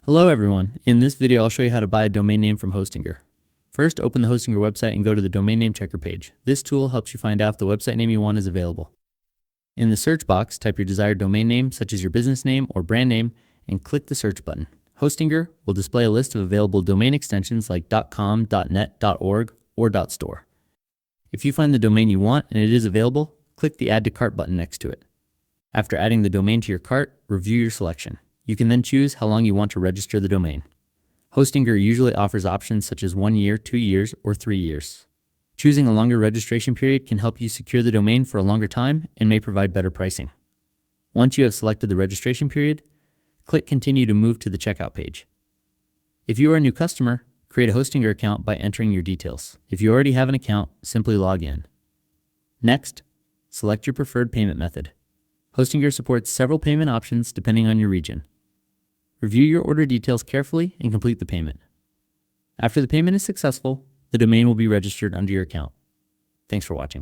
Hello everyone. In this video, I'll show you how to buy a domain name from Hostinger. First, open the Hostinger website and go to the domain name checker page. This tool helps you find out if the website name you want is available. In the search box, type your desired domain name, such as your business name or brand name, and click the search button. Hostinger will display a list of available domain extensions like .com, .net, .org, or .store. If you find the domain you want and it is available, click the Add to Cart button next to it. After adding the domain to your cart, review your selection. You can then choose how long you want to register the domain. Hostinger usually offers options such as 1 year, 2 years, or 3 years. Choosing a longer registration period can help you secure the domain for a longer time and may provide better pricing. Once you have selected the registration period, click Continue to move to the checkout page. If you are a new customer, create a Hostinger account by entering your details. If you already have an account, simply log in. Next, select your preferred payment method. Hostinger supports several payment options depending on your region. Review your order details carefully and complete the payment. After the payment is successful, the domain will be registered under your account. Thanks for watching.